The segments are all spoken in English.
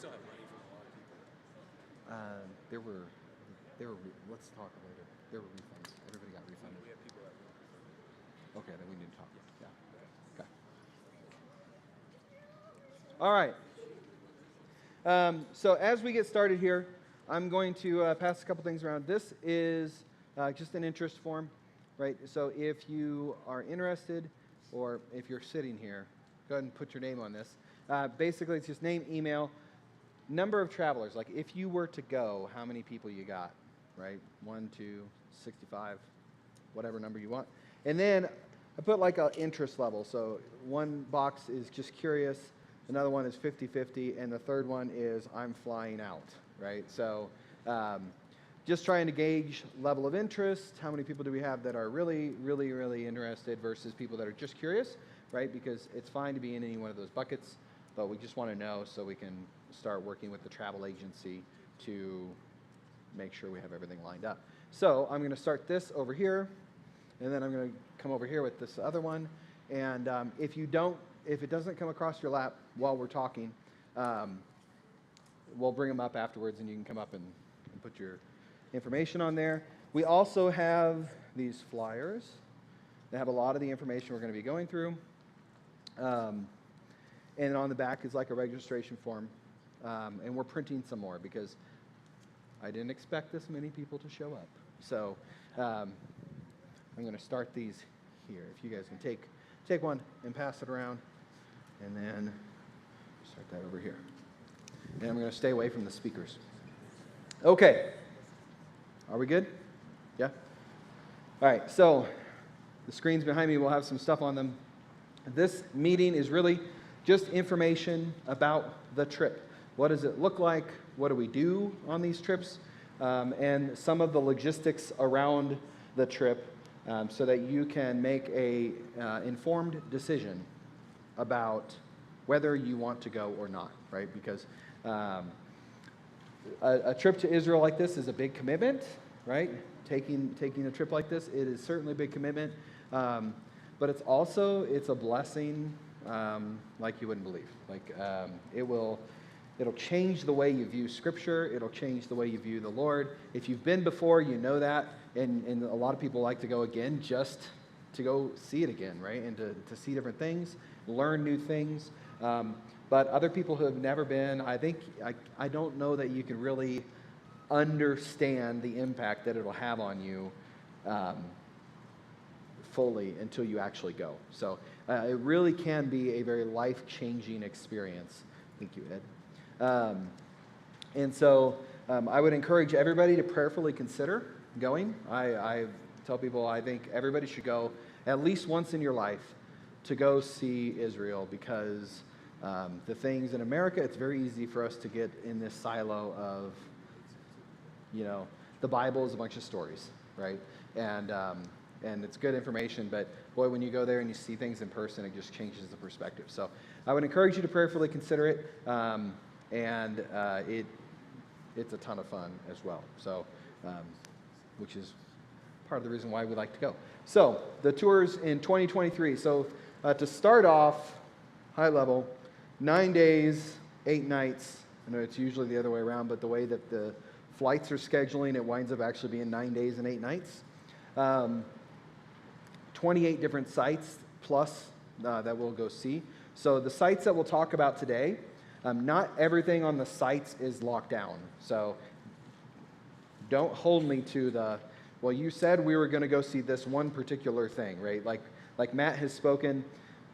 still have money from a lot of people. Let's talk later. There were refunds. Everybody got refunded. We have people that were. Okay, then we need to talk. Yeah. Okay. All right. So as we get started here, I'm going to pass a couple things around. This is just an interest form, right? So if you are interested, or if you're sitting here, go ahead and put your name on this. Basically, it's just name, email, number of travelers. Like if you were to go, how many people you got, right? 1, 2, 65, whatever number you want. And then I put like an interest level. So one box is just curious, another one is 50-50, and the third one is I'm flying out, right? So just trying to gauge level of interest. How many people do we have that are really, really, really interested versus people that are just curious, right? Because it's fine to be in any one of those buckets, but we just want to know so we can start working with the travel agency to make sure we have everything lined up. So I'm going to start this over here, and then I'm going to come over here with this other one. And if it doesn't come across your lap while we're talking, we'll bring them up afterwards, and you can come up and put your information on there. We also have these flyers that have a lot of the information we're going to be going through. And on the back is like a registration form. And we're printing some more because I didn't expect this many people to show up. So I'm going to start these here. If you guys can take one and pass it around, and then start that over here. And I'm going to stay away from the speakers. Okay. Are we good? Yeah? All right, so the screens behind me will have some stuff on them. This meeting is really just information about the trip. What does it look like? What do we do on these trips? And some of the logistics around the trip so that you can make a informed decision about whether you want to go or not, right? Because a trip to Israel like this is a big commitment, right? Taking a trip like this, it is certainly a big commitment, but it's a blessing like you wouldn't believe. Like it'll change the way you view Scripture. It'll change the way you view the Lord. If you've been before, you know that, and a lot of people like to go again just to go see it again, right? And to see different things, learn new things. But other people who have never been, I don't know that you can really understand the impact that it'll have on you fully until you actually go. So it really can be a very life-changing experience. Thank you, Ed. And so I would encourage everybody to prayerfully consider going. I tell people I think everybody should go at least once in your life to go see Israel, because the things in America, it's very easy for us to get in this silo of, the Bible is a bunch of stories, right? And it's good information, but boy, when you go there and you see things in person, it just changes the perspective. So I would encourage you to prayerfully consider it, and it's a ton of fun as well. So, which is part of the reason why we like to go. So the tours in 2023. So to start off, high level, 9 days, 8 nights. I know it's usually the other way around, but the way that the flights are scheduling, it winds up actually being 9 days and 8 nights. 28 different sites plus that we'll go see. So the sites that we'll talk about today, not everything on the sites is locked down. So don't hold me to well, you said we were going to go see this one particular thing, right? Like Matt has spoken,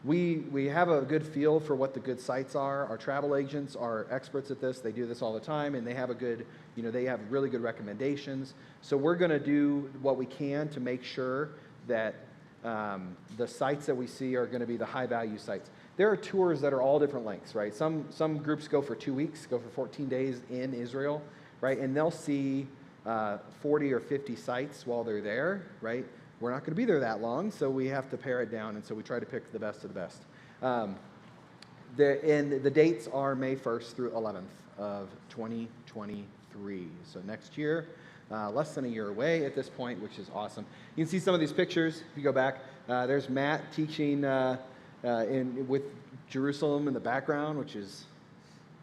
we have a good feel for what the good sites are. Our travel agents are experts at this. They do this all the time, and they have they have really good recommendations. So we're going to do what we can to make sure that the sites that we see are going to be the high-value sites. There are tours that are all different lengths, right? Some groups go for 2 weeks, go for 14 days in Israel, right? And they'll see 40 or 50 sites while they're there, right? We're not going to be there that long, so we have to pare it down, and so we try to pick the best of the best. The dates are May 1st through 11th of 2023. So next year, less than a year away at this point, which is awesome. You can see some of these pictures if you go back. There's Matt teaching with Jerusalem in the background, which is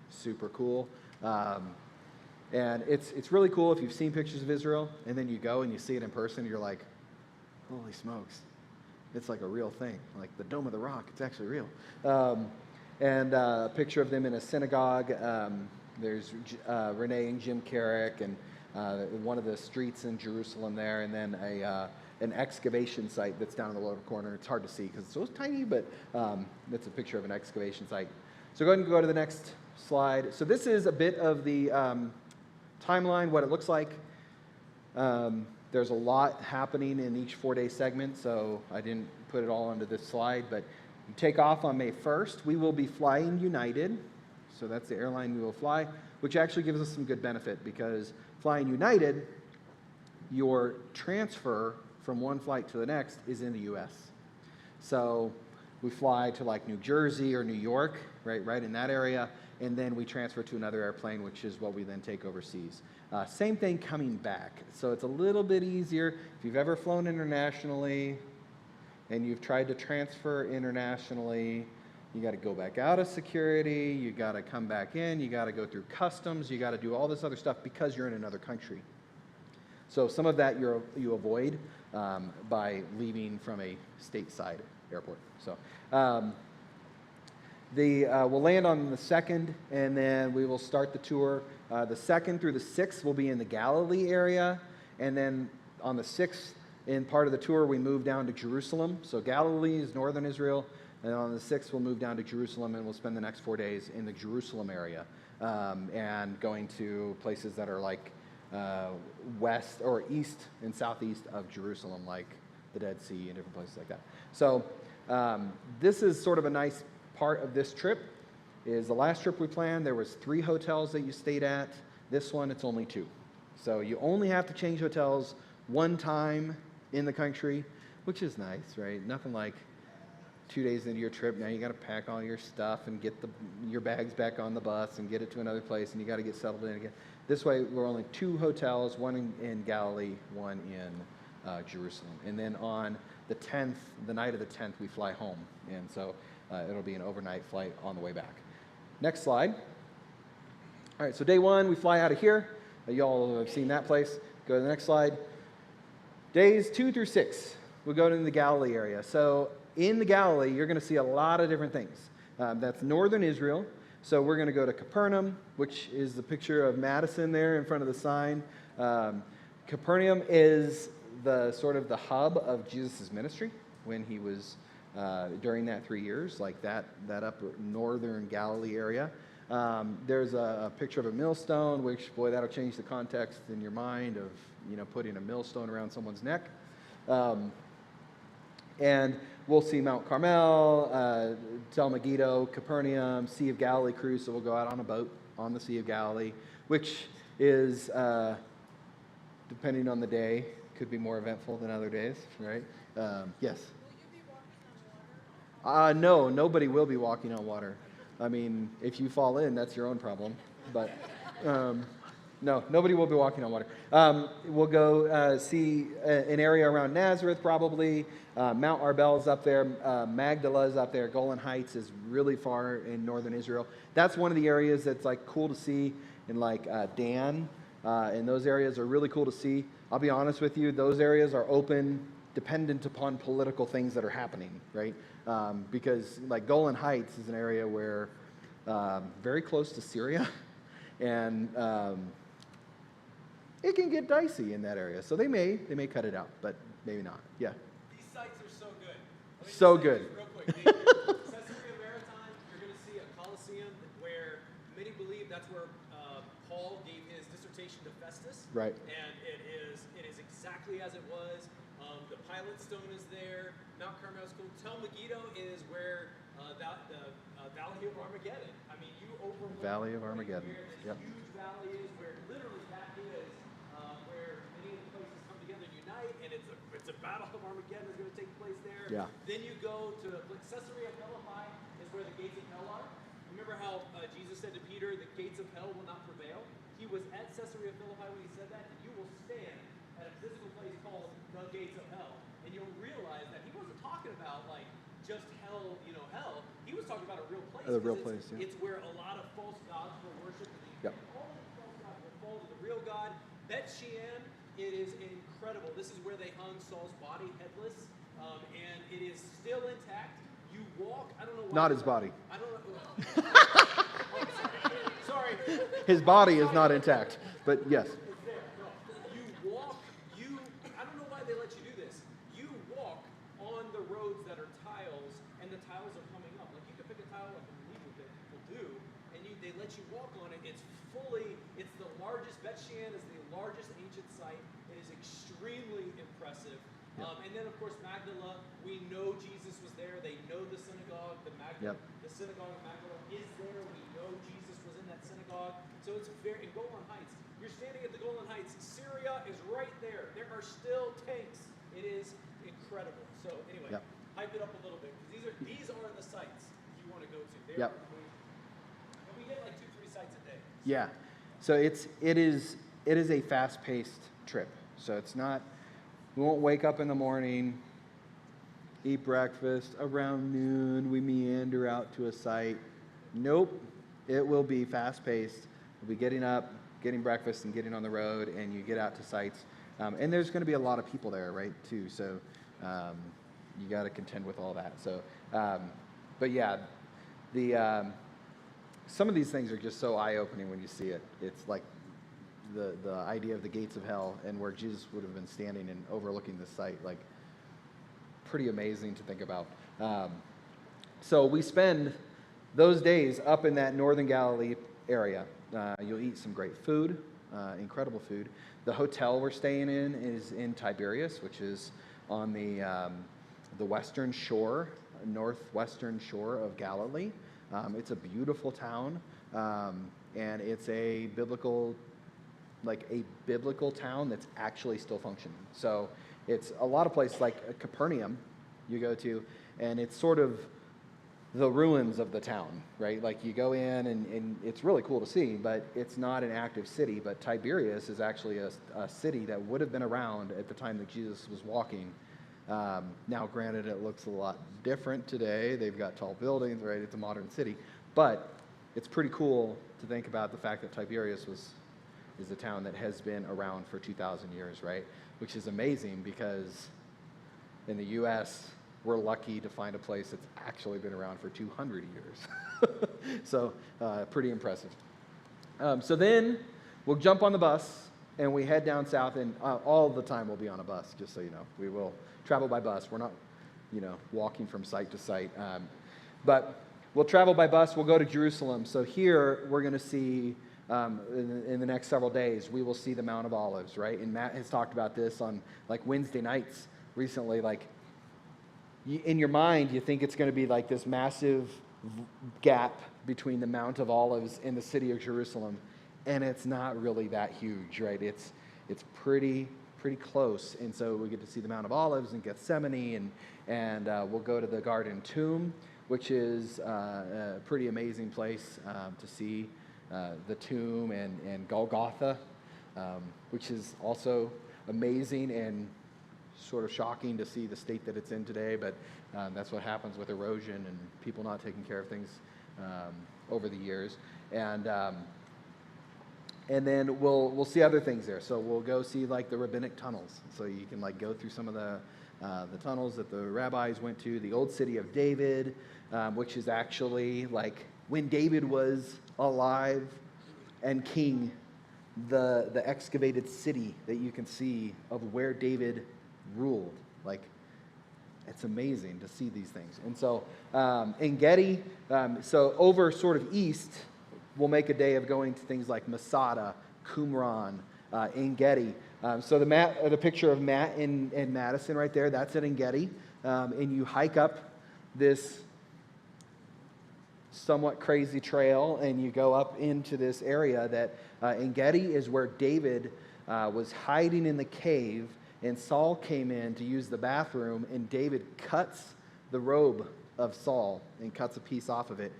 super cool. And it's really cool if you've seen pictures of Israel, and then you go and you see it in person, you're like, holy smokes, it's like a real thing. Like the Dome of the Rock, it's actually real. And a picture of them in a synagogue. There's Renee and Jim Carrick, and one of the streets in Jerusalem there, and then an excavation site that's down in the lower corner. It's hard to see because it's so tiny, but that's a picture of an excavation site. So go ahead and go to the next slide. So this is a bit of the timeline, what it looks like. There's a lot happening in each 4-day segment, so I didn't put it all onto this slide, but you take off on May 1st. We will be flying United, so that's the airline we will fly, which actually gives us some good benefit because flying United, your transfer from one flight to the next is in the U.S. So we fly to like New Jersey or New York, right in that area, and then we transfer to another airplane, which is what we then take overseas. Same thing coming back. So it's a little bit easier. If you've ever flown internationally and you've tried to transfer internationally, you got to go back out of security, you got to come back in, you got to go through customs, you got to do all this other stuff because you're in another country. So some of that you avoid by leaving from a stateside airport. So we'll land on the 2nd, and then we will start the tour. The 2nd through the 6th will be in the Galilee area, and then on the 6th, in part of the tour, we move down to Jerusalem. So Galilee is northern Israel, and on the 6th, we'll move down to Jerusalem, and we'll spend the next 4 days in the Jerusalem area, and going to places that are like west or east and southeast of Jerusalem, like the Dead Sea and different places like that. So this is sort of a nice part of this trip. Is the last trip we planned, there was 3 hotels that you stayed at. This one, it's only 2. So you only have to change hotels 1 time in the country, which is nice, right? Nothing like 2 days into your trip, now you got to pack all your stuff and get your bags back on the bus and get it to another place, and you got to get settled in again. This way, we're only 2 hotels, 1 in Galilee, 1 in Jerusalem. And then on the 10th, the night of the 10th, we fly home. And so it'll be an overnight flight on the way back. Next slide. All right, so day 1, we fly out of here. You all have seen that place. Go to the next slide. Days 2 through 6, we go to the Galilee area. So in the Galilee, you're going to see a lot of different things. That's northern Israel. So we're going to go to Capernaum, which is the picture of Madison there in front of the sign. Capernaum is the sort of the hub of Jesus' ministry when he was during that 3 years, like that upper northern Galilee area. There's a picture of a millstone, which, boy, that'll change the context in your mind of, putting a millstone around someone's neck. And we'll see Mount Carmel, Tel Megiddo, Capernaum, Sea of Galilee cruise. So we'll go out on a boat on the Sea of Galilee, which is, depending on the day, could be more eventful than other days, right? Yes? No, nobody will be walking on water. I mean, if you fall in, that's your own problem. But no, nobody will be walking on water. We'll go see an area around Nazareth, probably. Mount Arbel's up there. Magdala's up there. Golan Heights is really far in northern Israel. That's one of the areas that's like cool to see in like Dan. And those areas are really cool to see. I'll be honest with you, those areas are open, dependent upon political things that are happening, right? Because like Golan Heights is an area where very close to Syria, and it can get dicey in that area. So they may cut it out, but maybe not. Yeah. These sites are so good. So good. Real quick. Caesarea Maritime, you're going to see a Colosseum where many believe that's where Paul gave his dissertation to Festus. Right. And it is exactly as it was. The Pilate Stone is there. Mount Carmel is cool. Tel Megiddo is where the Valley of Armageddon. I mean, you overlook Valley of Armageddon. Where this huge valley is, where literally that is where many of the places come together and unite, and it's a battle of Armageddon is going to take place there. Yeah. Then you go to Caesarea Philippi is where the gates of hell are. Remember how Jesus said to Peter, the gates of hell will not prevail? He was at Caesarea Philippi when he said that, and you will stand at a physical place called the gates of hell. And you'll realize that he wasn't talking about like just hell, hell. He was talking about a real place. A real place, yeah. It's where a lot of false false gods were worshipped, Yep. and all of these false gods will fall to the real God. Bet Shean, it is incredible. This is where they hung Saul's body headless, and it is still intact. You walk, I don't know why. Not his body. I don't know. Sorry. His body is not intact, but yes. It's there. No. You walk, I don't know why they let you do this. You walk on the roads that are tiles, and the tiles are coming up. Like, you can pick a tile up and leave with it. People do. And they let you walk on it. It's the largest, Bet Shean is the largest ancient site. It is extremely impressive. And then, of course, Magdala, we know Jesus was there. They know the synagogue. The synagogue of Magdala is there. We know Jesus was in that synagogue. So it's in Golan Heights. You're standing at the Golan Heights. Syria is right there. There are still tanks. It is incredible. So anyway, hype it up a little bit, because these are the sites you want to go to. They are amazing. And we hit like 2-3 sites a day. Yeah. So it is a fast-paced trip. So it's not. We won't wake up in the morning, eat breakfast. Around noon, we meander out to a site. Nope. It will be fast-paced. We'll be getting up, getting breakfast, and getting on the road, and you get out to sites. And there's going to be a lot of people there, right, too. So you got to contend with all that. So, but yeah, some of these things are just so eye-opening when you see it. It's like the idea of the gates of hell and where Jesus would have been standing and overlooking the site, like pretty amazing to think about. So we spend those days up in that northern Galilee area. You'll eat some great food, incredible food. The hotel we're staying in is in Tiberias, which is on the western shore, northwestern shore of Galilee. It's a beautiful town, and it's a biblical town that's actually still functioning. So it's a lot of places like Capernaum you go to, and it's sort of the ruins of the town, right? Like you go in and it's really cool to see, but it's not an active city. But Tiberias is actually a city that would have been around at the time that Jesus was walking. Now, granted, it looks a lot different today. They've got tall buildings, right? It's a modern city. But it's pretty cool to think about the fact that Tiberias is a town that has been around for 2,000 years, right? Which is amazing because in the U.S., we're lucky to find a place that's actually been around for 200 years. So pretty impressive. So then we'll jump on the bus and we head down south, and all the time we'll be on a bus, just so you know. We will travel by bus. We're not, walking from site to site. But we'll travel by bus. We'll go to Jerusalem. So here we're going to see, in the next several days, we will see the Mount of Olives, right? And Matt has talked about this on like Wednesday nights recently. Like in your mind, you think it's going to be like this massive gap between the Mount of Olives and the city of Jerusalem, and it's not really that huge, right? It's pretty close, and so we get to see the Mount of Olives and Gethsemane, and we'll go to the Garden Tomb, which is a pretty amazing place to see the tomb, and Golgotha, which is also amazing and sort of shocking to see the state that it's in today, but that's what happens with erosion and people not taking care of things over the years. And then we'll see other things there. So we'll go see like the Rabbinic Tunnels. So you can like go through some of the tunnels that the rabbis went to. The old city of David, which is actually like when David was alive and king, the excavated city that you can see of where David ruled. Like, it's amazing to see these things. And so in Getty, so over sort of east, we'll make a day of going to things like Masada, Qumran, En Gedi. So the picture of Matt in Madison right there, that's at En Gedi. And you hike up this somewhat crazy trail, and you go up into this area that En Gedi is where David was hiding in the cave, and Saul came in to use the bathroom, and David cuts the robe of Saul and cuts a piece off of it.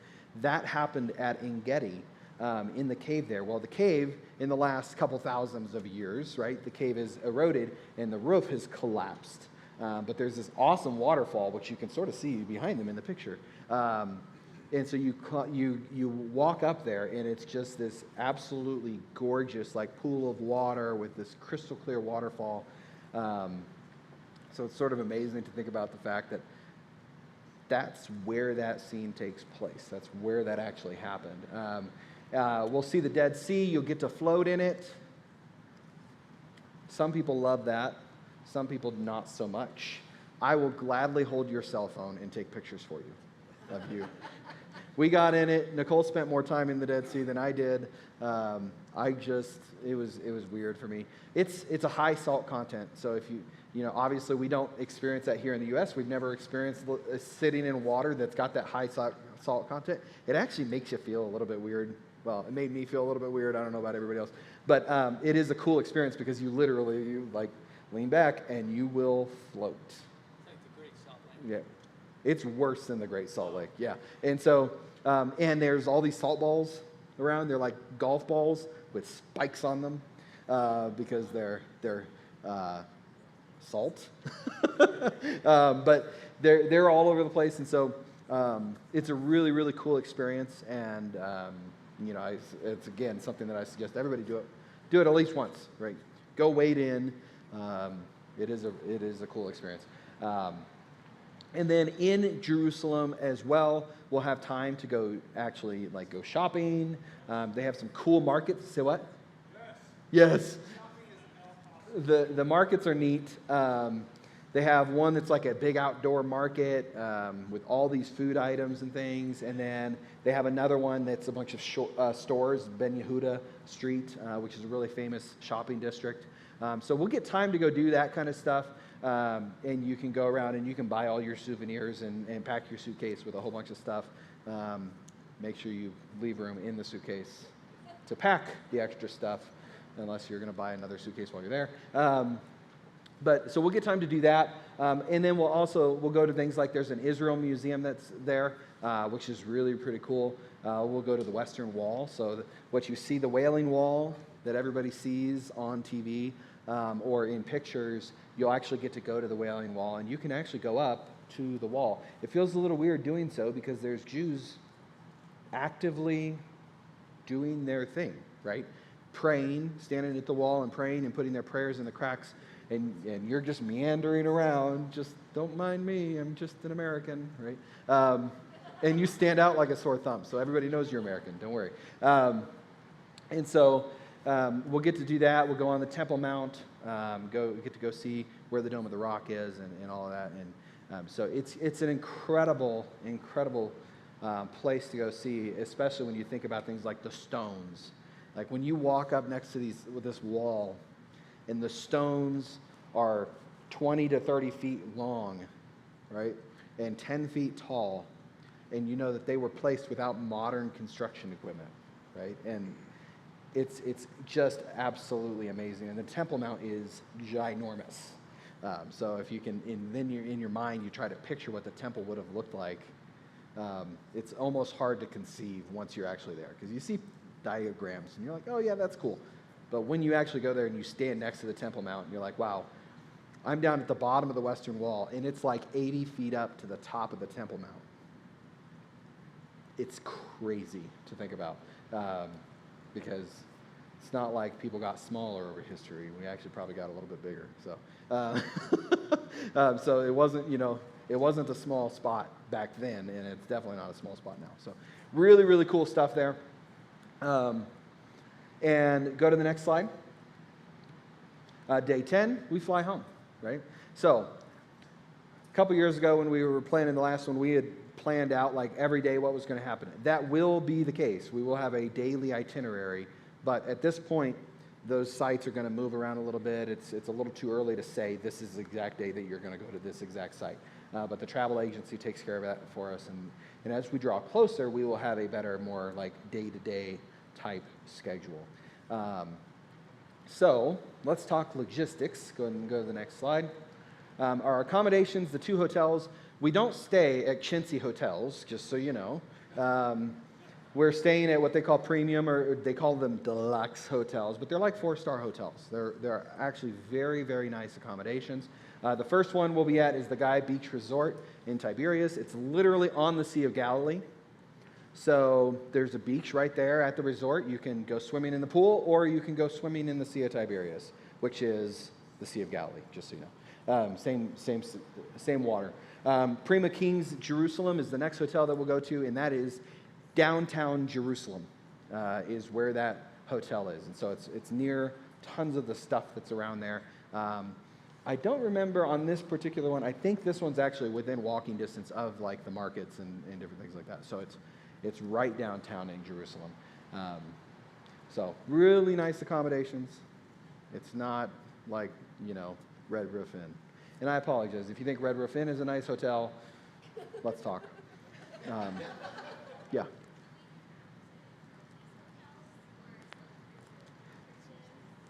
That happened at En Gedi, in the cave there. Well, the cave, in the last couple thousands of years, right, the cave is eroded and the roof has collapsed. But there's this awesome waterfall, which you can sort of see behind them in the picture. And so you walk up there, and it's just this absolutely gorgeous like pool of water with this crystal clear waterfall. So it's sort of amazing to think about the fact that that's where that scene takes place. That's where that actually happened. We'll see the Dead Sea. You'll get to float in it. Some people love that. Some people not so much. I will gladly hold your cell phone and take pictures for you, of you. We got in it. Nicole spent more time in the Dead Sea than I did. It was weird for me. It's a high salt content. So if obviously we don't experience that here in the U.S. We've never experienced sitting in water that's got that high salt content. It actually makes you feel a little bit weird. Well, it made me feel a little bit weird. I don't know about everybody else. But it is a cool experience because you lean back and you will float. It's like the Great Salt Lake. Yeah. It's worse than the Great Salt Lake, yeah. And so, and there's all these salt balls around. They're like golf balls with spikes on them because they're salt. But they're all over the place, and so it's a really, really cool experience. And it's again something that I suggest everybody do it at least once, right? Go wade in. It is a cool experience. And then in Jerusalem as well, we'll have time to go go shopping. They have some cool markets. Say what? Yes. The markets are neat. They have one that's like a big outdoor market with all these food items and things. And then they have another one that's a bunch of stores, Ben Yehuda Street, which is a really famous shopping district. So we'll get time to go do that kind of stuff. And you can go around and you can buy all your souvenirs and pack your suitcase with a whole bunch of stuff. Make sure you leave room in the suitcase to pack the extra stuff, unless you're going to buy another suitcase while you're there. So we'll get time to do that. And then we'll go to things like there's an Israel museum that's there, which is really pretty cool. We'll go to the Western Wall. So what you see, the Wailing Wall that everybody sees on TV or in pictures, you'll actually get to go to the Wailing Wall, and you can actually go up to the wall. It feels a little weird doing so because there's Jews actively doing their thing, right? Praying, standing at the wall and praying and putting their prayers in the cracks, and you're just meandering around. Just don't mind me, I'm just an American, right? And you stand out like a sore thumb, so everybody knows you're American, don't worry. And so we'll get to do that. We'll go on the Temple Mount, get to go see where the Dome of the Rock is and all of that. And so it's an incredible place to go see, especially when you think about things like the stones. Like when you walk up next to this wall, and the stones are 20 to 30 feet long, right, and 10 feet tall, and you know that they were placed without modern construction equipment, right? And it's just absolutely amazing. And the Temple Mount is ginormous. So if you can, in your mind, you try to picture what the temple would have looked like. It's almost hard to conceive once you're actually there, because you see diagrams and you're like, oh yeah, that's cool. But when you actually go there and you stand next to the Temple Mount, you're like, wow, I'm down at the bottom of the Western Wall, and it's like 80 feet up to the top of the Temple Mount. It's crazy to think about, because it's not like people got smaller over history. We actually probably got a little bit bigger. So, so it wasn't a small spot back then, and it's definitely not a small spot now. So really, really cool stuff there. And go to the next slide. Day 10, we fly home, right? So a couple years ago when we were planning the last one, we had planned out like every day what was going to happen. That will be the case. We will have a daily itinerary, but at this point, those sites are going to move around a little bit. It's a little too early to say this is the exact day that you're going to go to this exact site. But the travel agency takes care of that for us. And as we draw closer, we will have a better, more like day-to-day type schedule. So let's talk logistics. Go ahead and go to the next slide. Our accommodations, the 2 hotels, we don't stay at chintzy hotels, just so you know. We're staying at what they call premium, or they call them deluxe hotels, but they're like 4-star hotels. They're actually very, very nice accommodations. The first one we'll be at is the Guy Beach Resort in Tiberias. It's literally on the Sea of Galilee. So there's a beach right there at the resort. You can go swimming in the pool, or you can go swimming in the Sea of Tiberias, which is the Sea of Galilee, just so you know. Same water. Prima Kings Jerusalem is the next hotel that we'll go to, and that is downtown Jerusalem, is where that hotel is. And so it's near tons of the stuff that's around there. I don't remember on this particular one. I think this one's actually within walking distance of like the markets and different things like that. So it's right downtown in Jerusalem. So really nice accommodations. It's not like, Red Roof Inn. And I apologize. If you think Red Roof Inn is a nice hotel, let's talk. Yeah.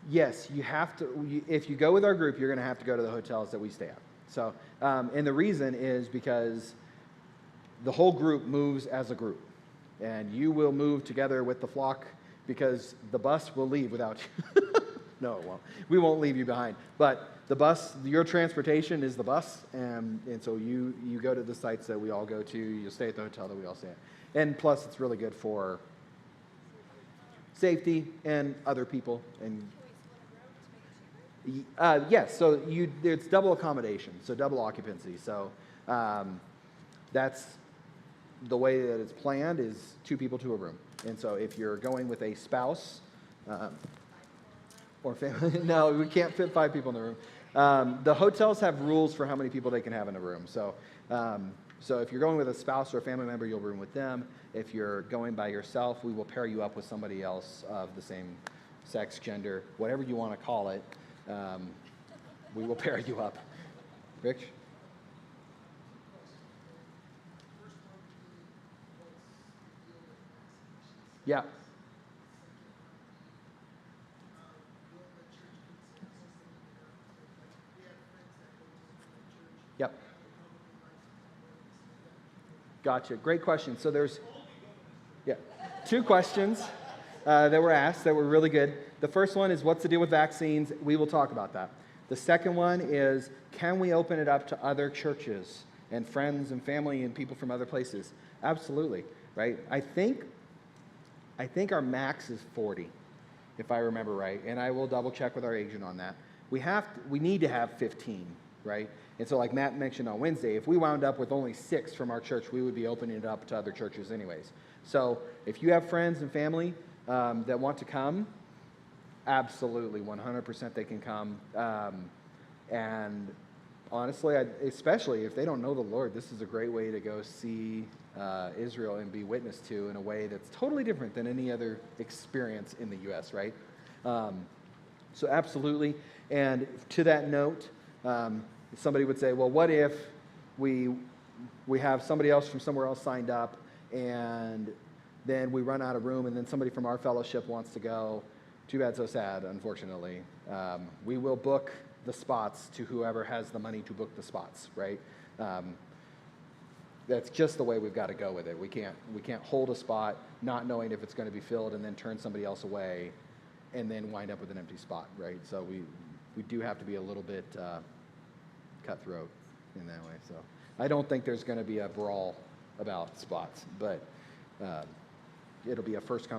Yes, you have to. If you go with our group, you're going to have to go to the hotels that we stay at. So, and the reason is because the whole group moves as a group, and you will move together with the flock because the bus will leave without you. No, it won't. We won't leave you behind. But the bus, your transportation is the bus, and so you go to the sites that we all go to. You stay at the hotel that we all stay at, and plus it's really good for safety and other people and. Yes, so it's double accommodation, so double occupancy. So that's the way that it's planned is 2 people to a room. And so if you're going with a spouse or family, no, we can't fit 5 people in the room. The hotels have rules for how many people they can have in a room. So if you're going with a spouse or a family member, you'll room with them. If you're going by yourself, we will pair you up with somebody else of the same sex, gender, whatever you want to call it. We will pair you up. Rich? Yeah. Yep. Gotcha. Great question. So there's 2 questions that were asked that were really good. The first one is, what's the deal with vaccines? We will talk about that. The second one is, can we open it up to other churches and friends and family and people from other places? Absolutely, right? I think our max is 40, if I remember right, and I will double check with our agent on that. We need to have 15, right? And so like Matt mentioned on Wednesday, if we wound up with only 6 from our church, we would be opening it up to other churches anyways. So if you have friends and family that want to come, absolutely, 100% they can come. And honestly, especially if they don't know the Lord, this is a great way to go see Israel and be witnessed to in a way that's totally different than any other experience in the U.S., right? So absolutely. And to that note, somebody would say, well, what if we have somebody else from somewhere else signed up, and then we run out of room, and then somebody from our fellowship wants to go? Too bad, so sad, unfortunately. We will book the spots to whoever has the money to book the spots, right? That's just the way we've got to go with it. We can't hold a spot not knowing if it's going to be filled and then turn somebody else away and then wind up with an empty spot, right? So we do have to be a little bit cutthroat in that way. So I don't think there's going to be a brawl about spots, but it'll be a first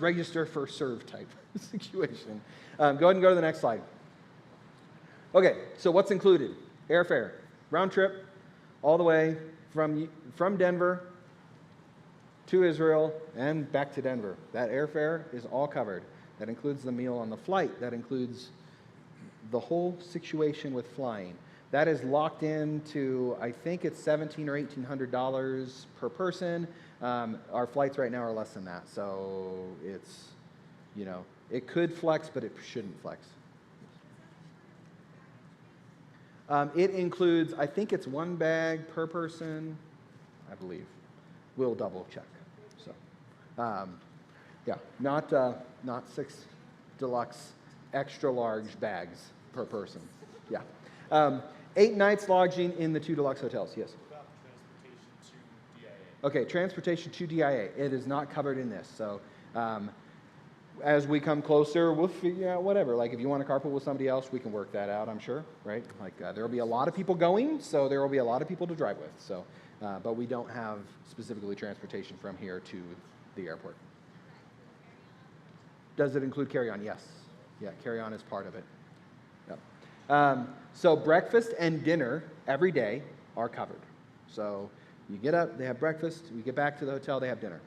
register, first serve type situation. Go ahead and go to the next slide. Okay, so what's included? Airfare, round trip, all the way from Denver to Israel and back to Denver. That airfare is all covered. That includes the meal on the flight. That includes the whole situation with flying. That is locked into, I think it's $1,700 or $1,800 per person. Our flights right now are less than that, so it's, it could flex, but it shouldn't flex. It includes, I think it's 1 bag per person, I believe. We'll double check. So, not 6 deluxe extra large bags per person. Yeah. 8 nights lodging in the 2 deluxe hotels. Yes. About transportation to DIA. Okay, transportation to DIA. It is not covered in this. So as we come closer, we'll figure out whatever. Like if you want to carpool with somebody else, we can work that out, I'm sure, right? Like there will be a lot of people going, so there will be a lot of people to drive with. So, but we don't have specifically transportation from here to the airport. Does it include carry-on? Yes. Yeah, carry-on is part of it. Yep. So breakfast and dinner every day are covered. So you get up, they have breakfast. You get back to the hotel, they have dinner.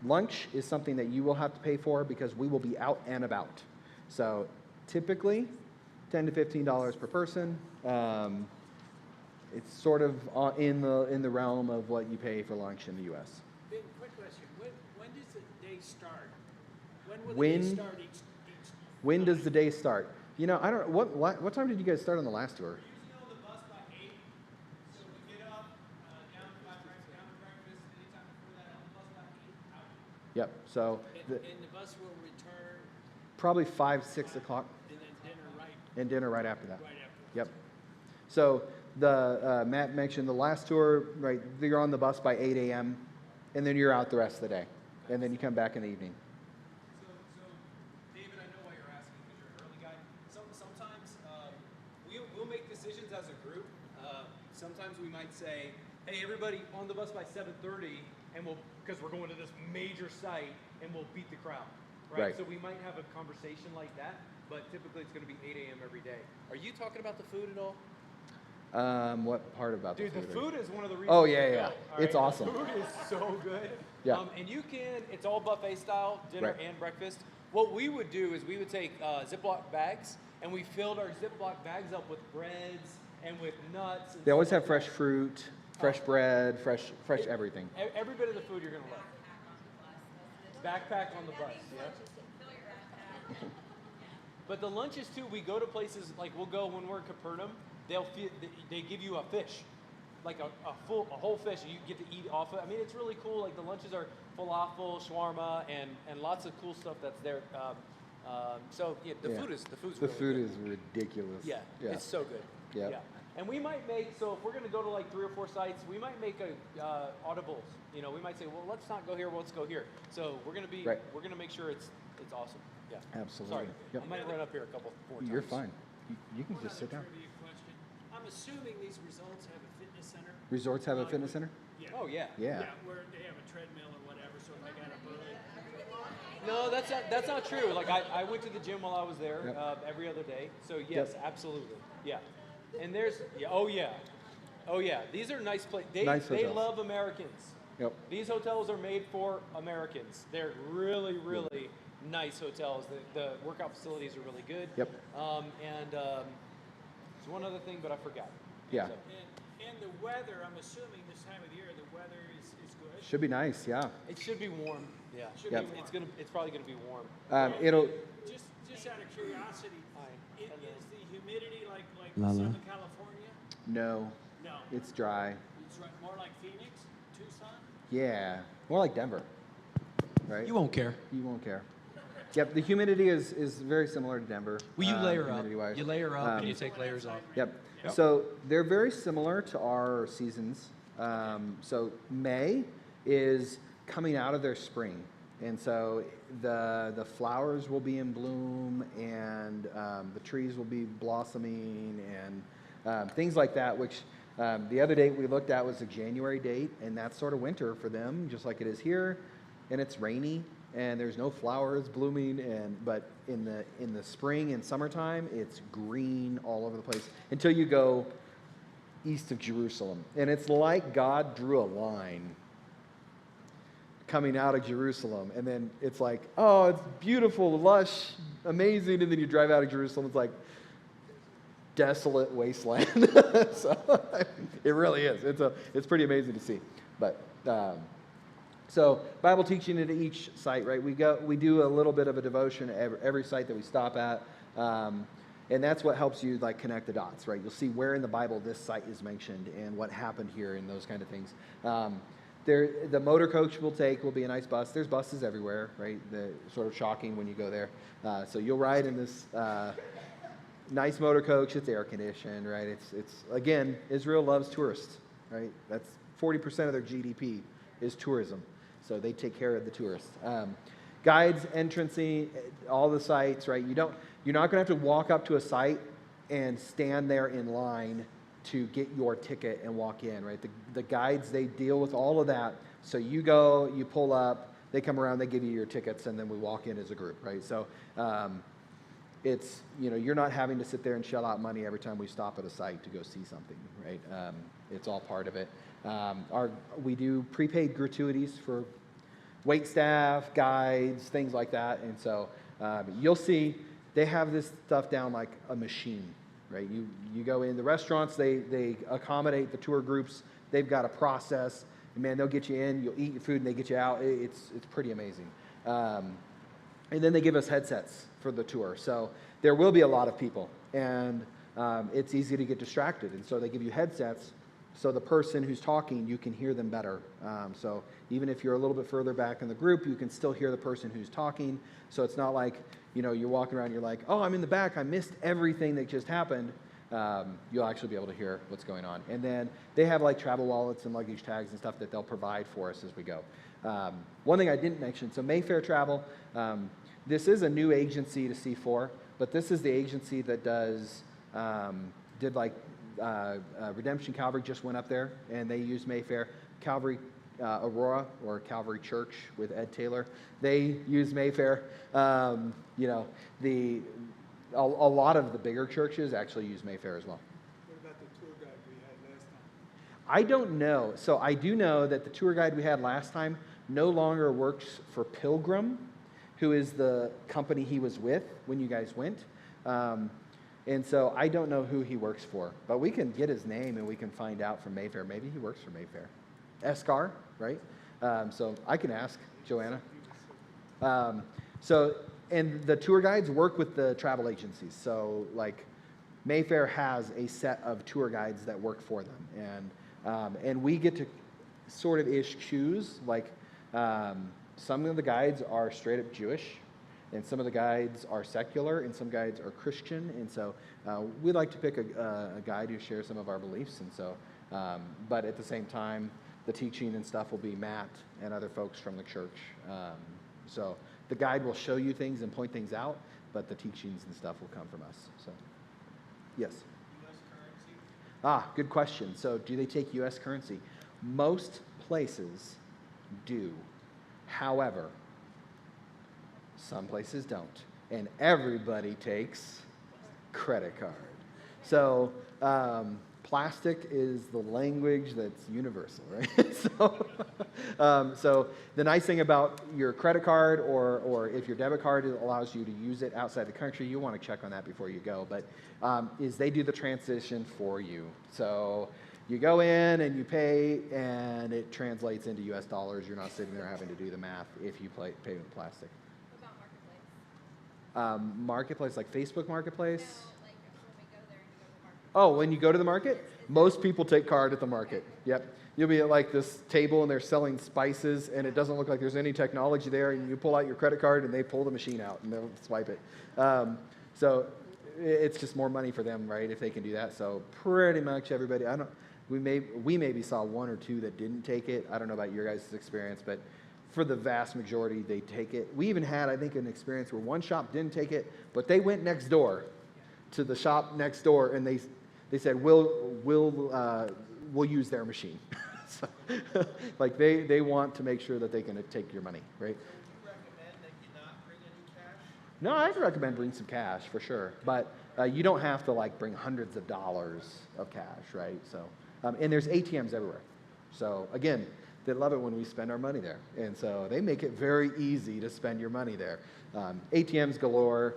Lunch is something that you will have to pay for because we will be out and about. So typically, $10 to $15 per person. It's sort of in the realm of what you pay for lunch in the U.S. Ben, quick question. When does the day start? When will When- the day start each When does the day start? You know, I don't. What time did you guys start on the last tour? We're usually on the bus by 8, so we get up, down to breakfast, anytime before that, on the bus by 8, out. Yep. So And the bus will return probably 5, 6 o'clock, and then dinner and dinner right after that. right after. Yep. So Matt mentioned the last tour, right? You're on the bus by 8 a.m. and then you're out the rest of the day, and then you come back in the evening. So David, I know why you're asking because you're an early guy. Sometimes we'll make decisions as a group. Sometimes we might say, hey, everybody on the bus by 7:30, and because we're going to this major site, and we'll beat the crowd, right? Right. So we might have a conversation like that, but typically it's going to be 8 a.m. every day. Are you talking about the food at all? What part about Dude, the the food? food is one of the reasons. Oh, we yeah, go, yeah. all It's right? awesome. The food is so good. Yeah. And it's all buffet style, dinner Right. and breakfast. What we would do is we would take Ziploc bags, and we filled our Ziploc bags up with breads and with nuts. And They always stuff have fresh fruit, fresh bread, fresh everything. Every bit of the food you're going to love. Backpack on the bus, yeah. But the lunches too, we go to places like we'll go when we're in Capernaum. They give you a fish, like a whole fish, and you get to eat off it. I mean, it's really cool. Like the lunches are falafel, shawarma, and lots of cool stuff that's there. So yeah, the food's The really food good. is ridiculous. Yeah, it's so good. Yeah. Yeah. And we might make, so if we're going to go to like 3 or 4 sites, we might make audibles. You know, we might say, well, let's not go here, let's go here. So we're going to Right. we're going to make sure it's awesome. Yeah. Absolutely. Sorry, Yep. I might run up here a couple more times. You're fine. You can One just sit other down. trivia question. I'm assuming these results have a fitness center. Resorts have a fitness center? Yeah. Oh yeah. Yeah. Where they have a treadmill or whatever, so if I got up early. No, that's not true. Like I went to the gym while I was there Yep. every other day. So yes, absolutely. Yeah. And there's oh yeah. These are nice places. Nice They hotels. love Americans. Yep. These hotels are made for Americans. They're really, really nice hotels. The workout facilities are really good. Yep. There's one other thing, but I forgot. Yeah. So, And the weather, I'm assuming this time of year, the weather is good. Should be nice. Yeah. it should be warm. Yeah. Should Yep. be warm. It's probably gonna be warm. It'll. Just out of curiosity, Hi. is the humidity like Lala. Southern California? No. No. It's dry. It's more like Phoenix, Tucson? Yeah. More like Denver. Right. You won't care. You won't care. Yep. The humidity is very similar to Denver. Well, you layer up. humidity-wise. You layer up and you That's take what layers I'm off. saying, Yep. Yep. So they're very similar to our seasons. So May is coming out of their spring, and so the flowers will be in bloom, and the trees will be blossoming, and things like that. Which the other date we looked at was a January date, and that's sort of winter for them, just like it is here, and it's rainy. And there's no flowers blooming, but in the spring and summertime, it's green all over the place until you go east of Jerusalem. And it's like God drew a line coming out of Jerusalem. And then it's like, oh, it's beautiful, lush, amazing. And then you drive out of Jerusalem, it's like desolate wasteland. So it really is. It's pretty amazing to see. But so Bible teaching at each site, right? We do a little bit of a devotion at every site that we stop at. And that's what helps you like connect the dots, right? You'll see where in the Bible this site is mentioned and what happened here and those kind of things. The motor coach we'll take will be a nice bus. There's buses everywhere, right? The sort of shocking when you go there. So you'll ride in this nice motor coach. It's air conditioned, right? It's again, Israel loves tourists, right? That's 40% of their GDP is tourism. So they take care of the tourists. guides, entrancing, all the sites, right? You're not going to have to walk up to a site and stand there in line to get your ticket and walk in, right? The guides, they deal with all of that. So you go, you pull up, they come around, they give you your tickets, and then we walk in as a group, right? So it's, you're not having to sit there and shell out money every time we stop at a site to go see something, right? It's all part of it. We do prepaid gratuities for wait staff, guides, things like that. And so you'll see they have this stuff down like a machine, right? You go in the restaurants, they accommodate the tour groups. They've got a process. And man, they'll get you in, you'll eat your food, and they get you out. It's pretty amazing. And then they give us headsets for the tour. So there will be a lot of people, and it's easy to get distracted. And so they give you headsets so the person who's talking, you can hear them better. So even if you're a little bit further back in the group, you can still hear the person who's talking. So it's not like, you're walking around and you're like, oh, I'm in the back, I missed everything that just happened. You'll actually be able to hear what's going on. And then they have like travel wallets and luggage tags and stuff that they'll provide for us as we go. One thing I didn't mention, so Mayfair Travel, this is a new agency to C4, but this is the agency that did like Redemption Calvary just went up there, and they use Mayfair. Calvary Aurora, or Calvary Church with Ed Taylor, they use Mayfair. A lot of the bigger churches actually use Mayfair as well. What about the tour guide we had last time? I don't know. So I do know that the tour guide we had last time no longer works for Pilgrim, who is the company he was with when you guys went. And so I don't know who he works for, but we can get his name and we can find out from Mayfair. Maybe he works for Mayfair. Escar, right? So I can ask Joanna. And the tour guides work with the travel agencies. So like Mayfair has a set of tour guides that work for them. And we get to sort of choose, like some of the guides are straight up Jewish, and some of the guides are secular, and some guides are Christian. And so we like to pick a guide who shares some of our beliefs. And so, but at the same time, the teaching and stuff will be Matt and other folks from the church. So the guide will show you things and point things out, but the teachings and stuff will come from us. So, yes? U.S. currency? Good question. So do they take U.S. currency? Most places do. However, some places don't. And everybody takes credit card. So plastic is the language that's universal, right? So the nice thing about your credit card, or if your debit card allows you to use it outside the country, you want to check on that before you go, but is they do the transition for you. So you go in and you pay, and it translates into US dollars. You're not sitting there having to do the math if you pay with plastic. What about Marketplace? Marketplace, like Facebook Marketplace? No, like when we go there and you go to the market. Oh, when you go to the market? Most people take card at the market. Yep. You'll be at like this table and they're selling spices and it doesn't look like there's any technology there, and you pull out your credit card and they pull the machine out and they'll swipe it. So it's just more money for them, right, if they can do that. So pretty much everybody, we maybe saw one or two that didn't take it. I don't know about your guys' experience, but for the vast majority, they take it. We even had, I think, an experience where one shop didn't take it, but they went next door to the shop next door, and they said, we'll use their machine. So, like they want to make sure that they can take your money, right? Would you recommend that you not bring any cash? No, I'd recommend bring some cash for sure, but you don't have to like bring hundreds of dollars of cash, right? So, and there's ATMs everywhere. So again, they love it when we spend our money there, and so they make it very easy to spend your money there. ATMs galore,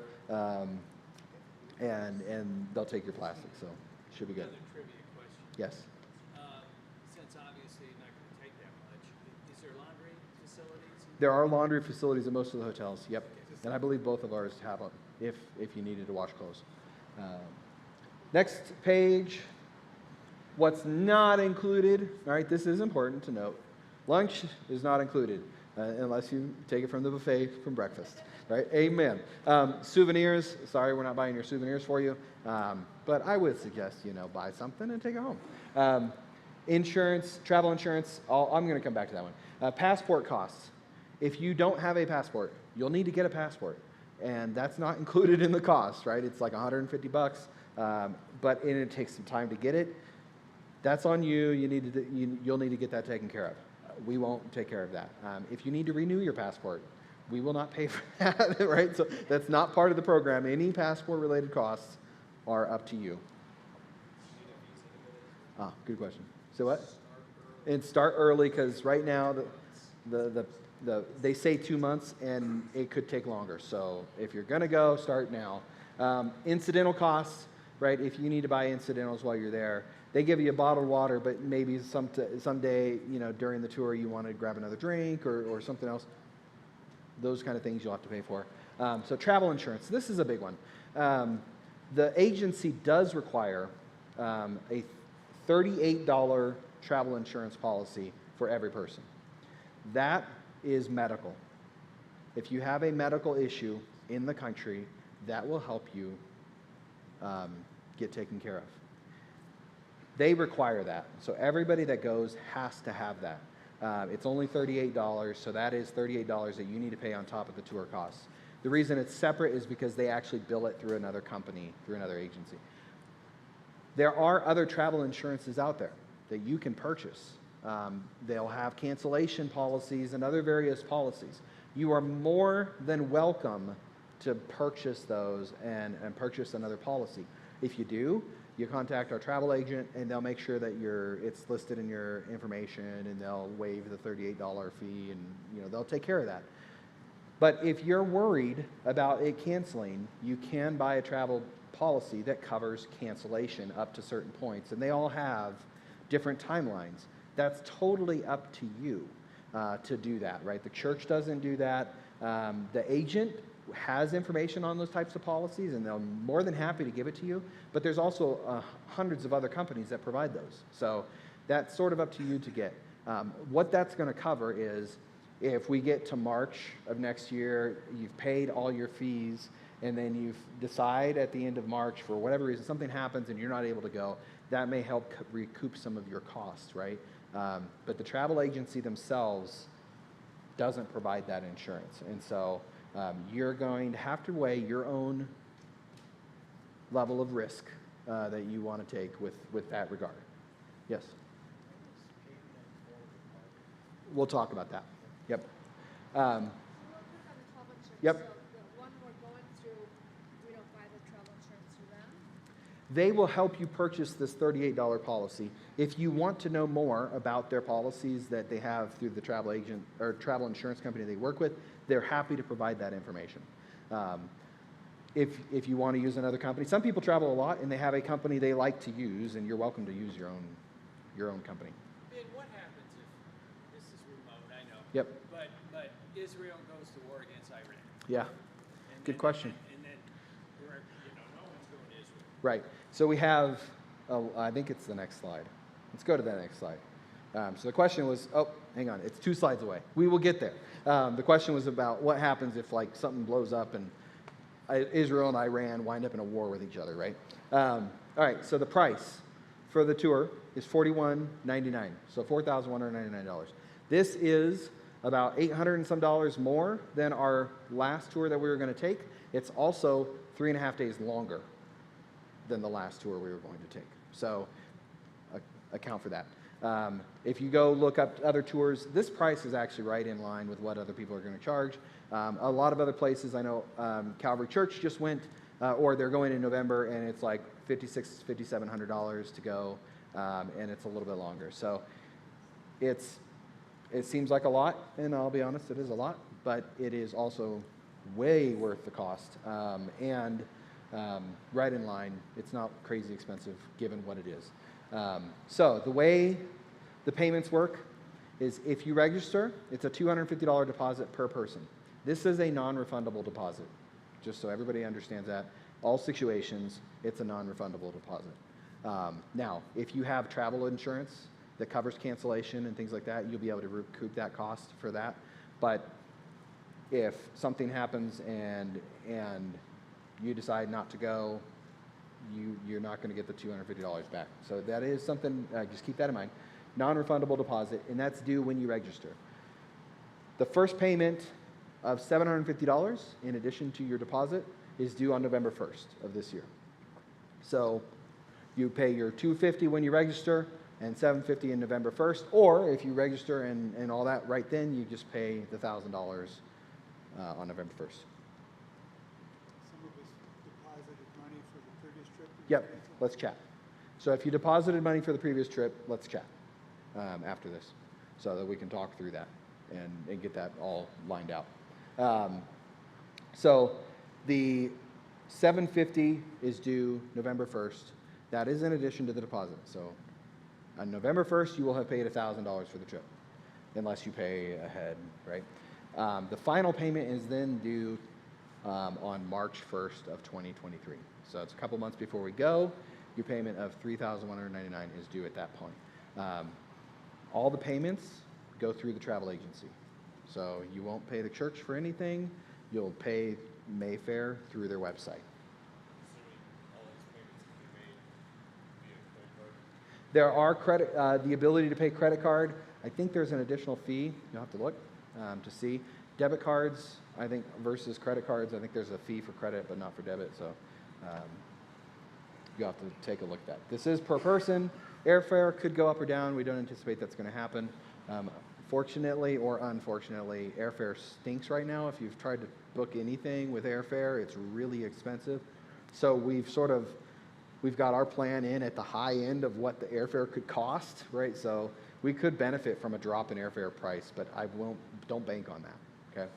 and they'll take your plastic, so should be good. Another trivia question. Yes. Since obviously you're not going to take that much, is there laundry facilities? There are laundry facilities in most of the hotels. Yep, and I believe both of ours have them if you needed to wash clothes. Next page. What's not included? All right, this is important to note. Lunch is not included unless you take it from the buffet from breakfast. Right? Amen. Souvenirs. Sorry, we're not buying your souvenirs for you, but I would suggest buy something and take it home. Insurance, travel insurance. I'm going to come back to that one. Passport costs. If you don't have a passport, you'll need to get a passport. And that's not included in the cost, right? It's like $150, but it takes some time to get it. That's on you. You'll need to get that taken care of. We won't take care of that. If you need to renew your passport, we will not pay for that, right? So that's not part of the program. Any passport-related costs are up to you. Good question. So what? And start early, because right now they say 2 months, and it could take longer. So if you're going to go, start now. Incidental costs, right? If you need to buy incidentals while you're there, they give you a bottle of water, but maybe someday, during the tour, you want to grab another drink or something else. Those kind of things you'll have to pay for. So travel insurance. This is a big one. The agency does require a $38 travel insurance policy for every person. That is medical. If you have a medical issue in the country, that will help you get taken care of. They require that. So everybody that goes has to have that. It's only $38, so that is $38 that you need to pay on top of the tour costs. The reason it's separate is because they actually bill it through another company, through another agency. There are other travel insurances out there that you can purchase. They'll have cancellation policies and other various policies. You are more than welcome to purchase those and purchase another policy. If you do, you contact our travel agent, and they'll make sure that it's listed in your information, and they'll waive the $38 fee, and they'll take care of that. But if you're worried about it canceling, you can buy a travel policy that covers cancellation up to certain points, and they all have different timelines. That's totally up to you to do that, right? The church doesn't do that. The agent has information on those types of policies, and they're more than happy to give it to you. But there's also hundreds of other companies that provide those. So that's sort of up to you to get. What that's going to cover is if we get to March of next year, you've paid all your fees, and then you decide at the end of March, for whatever reason, something happens and you're not able to go, that may help recoup some of your costs, right? But the travel agency themselves doesn't provide that insurance. And so you're going to have to weigh your own level of risk that you want to take with that regard. Yes? We'll talk about that. Yep. Yep. So the one we're going through, we don't buy the travel insurance through them? They will help you purchase this $38 policy. If you want to know more about their policies that they have through the travel agent or travel insurance company they work with, they're happy to provide that information. If you want to use another company, some people travel a lot and they have a company they like to use, and you're welcome to use your own company. Ben, what happens if this is remote? I know. Yep. But Israel goes to war against Iran. Yeah. Good question. And then no one's going to Israel. Right. So we have, I think it's the next slide. Let's go to the next slide. So the question was, hang on, it's 2 slides away. We will get there. The question was about what happens if something blows up and Israel and Iran wind up in a war with each other, right? All right, so the price for the tour is $41.99, so $4,199. This is about $800 and some more than our last tour that we were going to take. It's also 3.5 days longer than the last tour we were going to take. So account for that. If you go look up other tours, this price is actually right in line with what other people are going to charge. A lot of other places, I know Calvary Church just went, or they're going in November, and it's like $5,600, $5,700 to go, and it's a little bit longer. So it seems like a lot, and I'll be honest, it is a lot, but it is also way worth the cost, and right in line. It's not crazy expensive given what it is. So the way the payments work is if you register, it's a $250 deposit per person. This is a non-refundable deposit, just so everybody understands that. All situations, it's a non-refundable deposit. Now, if you have travel insurance that covers cancellation and things like that, you'll be able to recoup that cost for that. But if something happens and you decide not to go, you're not going to get the $250 back. So that is something, just keep that in mind. Non-refundable deposit, and that's due when you register. The first payment of $750 in addition to your deposit is due on November 1st of this year. So you pay your $250 when you register and $750 in November 1st, or if you register and all that right then, you just pay the $1,000 on November 1st. Some of us deposited money for the previous trip. Yep, let's chat. So if you deposited money for the previous trip, let's chat after this so that we can talk through that and get that all lined out. So the $750 is due November 1st. That is in addition to the deposit. So on November 1st, you will have paid $1,000 for the trip, unless you pay ahead, right? The final payment is then due on March 1st of 2023. So it's a couple months before we go. Your payment of $3,199 is due at that point. All the payments go through the travel agency. So you won't pay the church for anything. You'll pay Mayfair through their website. There are the ability to pay credit card. I think there's an additional fee. You'll have to look to see. Debit cards, I think, versus credit cards, I think there's a fee for credit, but not for debit. So you'll have to take a look at that. This is per person. Airfare could go up or down. We don't anticipate that's going to happen. Fortunately or unfortunately, airfare stinks right now. If you've tried to book anything with airfare, it's really expensive. So we've got our plan in at the high end of what the airfare could cost, right? So we could benefit from a drop in airfare price, but don't bank on that, okay?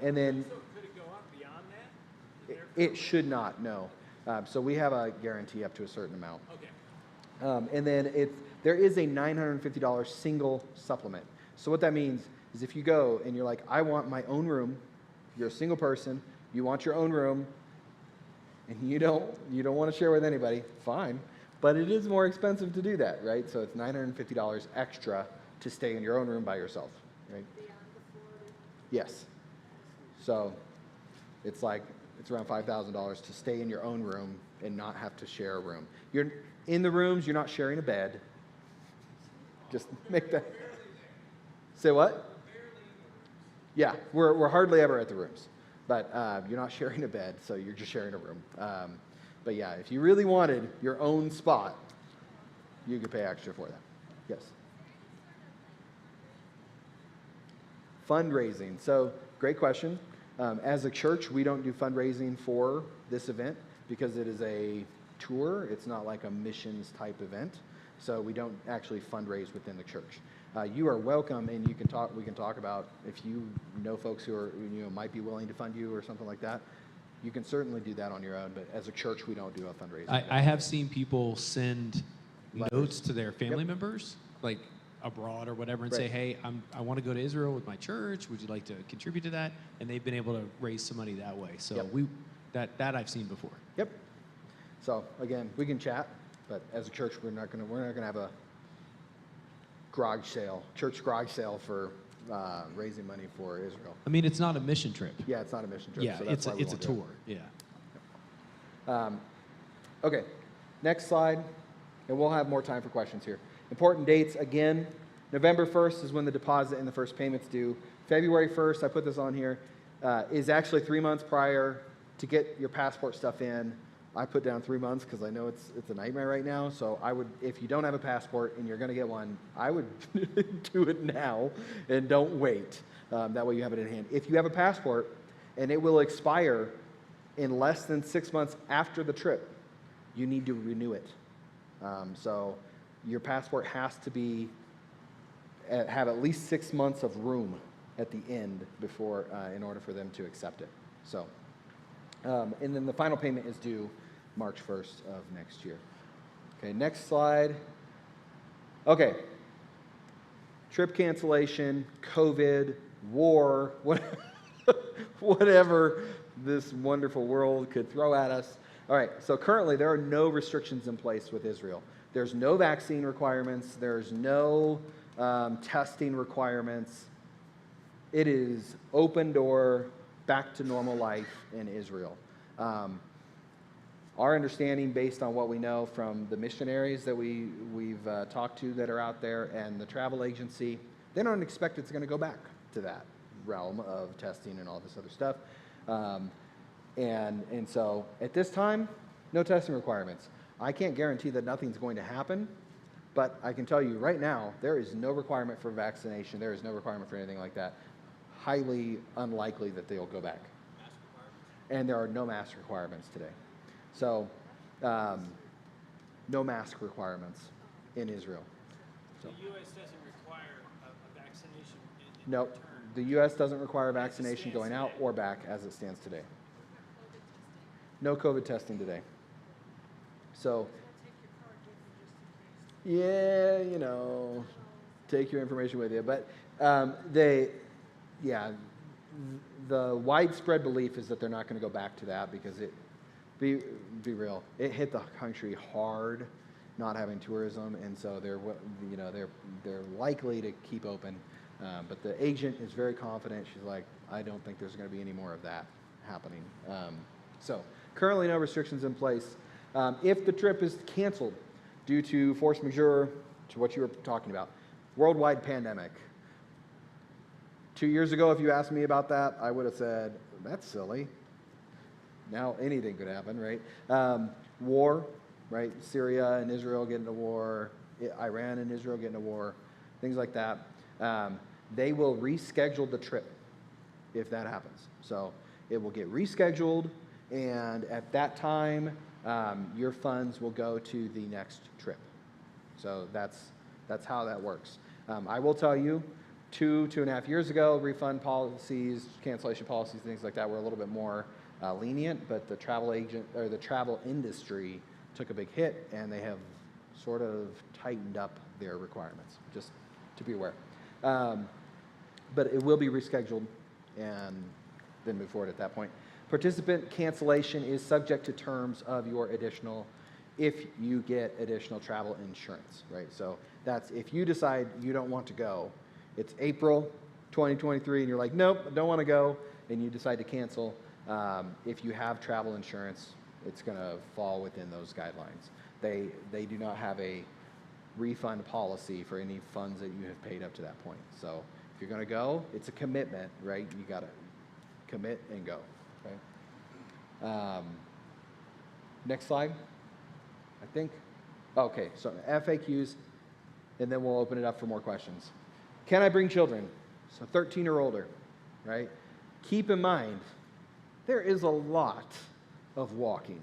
And then So could it go up beyond that? it should not, no. So we have a guarantee up to a certain amount. Okay. And then there is a $950 single supplement. So what that means is if you go and you're like, I want my own room, you're a single person, you want your own room, and you don't want to share with anybody, fine. But it is more expensive to do that, right? So it's $950 extra to stay in your own room by yourself, right? Yes. So it's around $5,000 to stay in your own room and not have to share a room. You're in the rooms, you're not sharing a bed. Just make that. Say what? Yeah, we're hardly ever at the rooms. But you're not sharing a bed, so you're just sharing a room. But yeah, if you really wanted your own spot, you could pay extra for that. Yes. Fundraising. So great question. As a church, we don't do fundraising for this event because it is a tour. It's not like a missions type event. So we don't actually fundraise within the church. You are welcome, and we can talk about if you know folks who are might be willing to fund you or something like that. You can certainly do that on your own, but as a church, we don't do a fundraiser. I have seen people send Letters. notes to their family Yep. members, like abroad or whatever, and Right. say, hey, I want to go to Israel with my church. Would you like to contribute to that? And they've been able to raise some money that way. So Yep. that I've seen before. Yep. So again, we can chat, but as a church, we're not gonna have a church garage sale for raising money for Israel. I mean, it's not a mission trip. Yeah, it's not a mission trip. Yeah, so that's why we it's a won't do it. tour. Yeah. Okay, next slide, and we'll have more time for questions here. Important dates, again, November 1st is when the deposit and the first payment's due. February 1st, I put this on here, is actually 3 months prior to get your passport stuff in. I put down 3 months because I know it's a nightmare right now. So I would, if you don't have a passport and you're going to get one, I would do it now and don't wait. That way you have it in hand. If you have a passport and it will expire in less than 6 months after the trip, you need to renew it. So your passport has to have at least 6 months of room at the end before, in order for them to accept it. So. And then the final payment is due March 1st of next year. Okay, next slide. Okay. Trip cancellation, COVID, war, whatever this wonderful world could throw at us. All right, so currently there are no restrictions in place with Israel. There's no vaccine requirements. There's no testing requirements. It is open door, back to normal life in Israel. Our understanding, based on what we know from the missionaries that we've talked to that are out there and the travel agency, they don't expect it's going to go back. to that realm of testing and all this other stuff. And so at this time, no testing requirements. I can't guarantee that nothing's going to happen, but I can tell you right now, there is no requirement for vaccination. There is no requirement for anything like that. Highly unlikely that they'll go back. And there are no mask requirements today. So, no mask requirements in Israel. So. The U.S. doesn't require a vaccination in Nope. return. The U.S. doesn't require vaccination stands going out today. or back as it stands today. No COVID testing today. So, yeah, you know, take your information with you. But the widespread belief is that they're not going to go back to that because be real, it hit the country hard, not having tourism, and so they're likely to keep open. But the agent is very confident. She's like, I don't think there's going to be any more of that happening. So currently no restrictions in place. If the trip is canceled due to force majeure, to what you were talking about, worldwide pandemic. 2 years ago, if you asked me about that, I would have said, that's silly. Now anything could happen, right? War, right? Syria and Israel get into war, Iran and Israel get into war, things like that. They will reschedule the trip if that happens. So it will get rescheduled, and at that time, your funds will go to the next trip. So that's how that works. I will tell you, 2.5 years ago, refund policies, cancellation policies, things like that were a little bit more lenient, but the travel agent or the travel industry took a big hit, and they have sort of tightened up their requirements, just to be aware. But it will be rescheduled and then move forward at that point. Participant cancellation is subject to terms of your additional, if you get additional travel insurance, right? So that's if you decide you don't want to go, it's April 2023 and you're like, nope, I don't want to go, and you decide to cancel, if you have travel insurance, it's going to fall within those guidelines. They do not have a refund policy for any funds that you have paid up to that point. So if you're going to go, it's a commitment, right? You got to commit and go. Okay. Next slide. I think. Okay, so FAQs, and then we'll open it up for more questions. Can I bring children? So 13 or older, right? Keep in mind, there is a lot of walking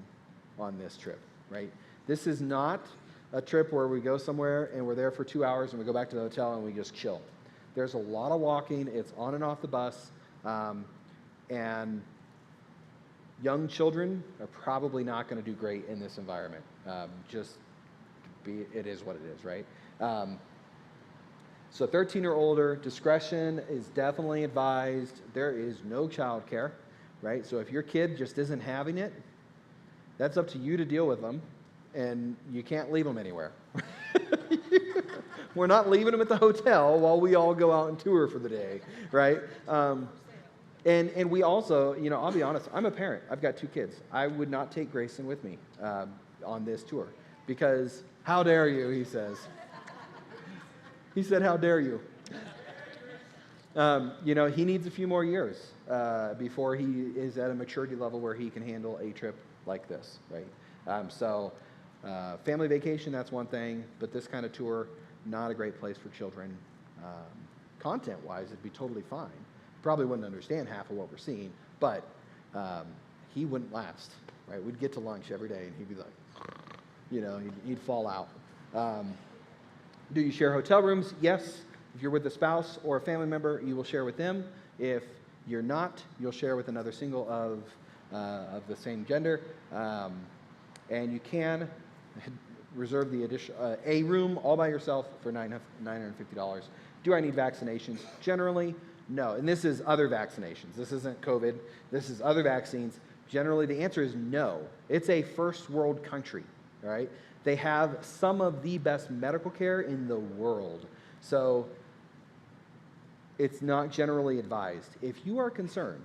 on this trip, right? This is not a trip where we go somewhere and we're there for 2 hours and we go back to the hotel and we just chill. There's a lot of walking. It's on and off the bus, and young children are probably not going to do great in this environment. It is what it is, right? So 13 or older, discretion is definitely advised. There is no child care, right? So if your kid just isn't having it, that's up to you to deal with them, and you can't leave them anywhere. We're not leaving them at the hotel while we all go out and tour for the day, right? And we also, you know, I'll be honest, I'm a parent. I've got 2 kids. I would not take Grayson with me on this tour because, how dare you, he says. He said, how dare you? You know, he needs a few more years before he is at a maturity level where he can handle a trip like this, right? Family vacation, that's one thing, but this kind of tour, not a great place for children. Content-wise, it'd be totally fine. Probably wouldn't understand half of what we're seeing, but he wouldn't last, right? We'd get to lunch every day, and he'd be like, you know, he'd fall out. Do you share hotel rooms? Yes. If you're with a spouse or a family member, you will share with them. If you're not, you'll share with another single of the same gender. And you can reserve the additional a room all by yourself for $950. Do I need vaccinations? Generally, no. And this is other vaccinations. This isn't COVID. This is other vaccines. Generally, the answer is no. It's a first world country, all right? They have some of the best medical care in the world. So it's not generally advised. If you are concerned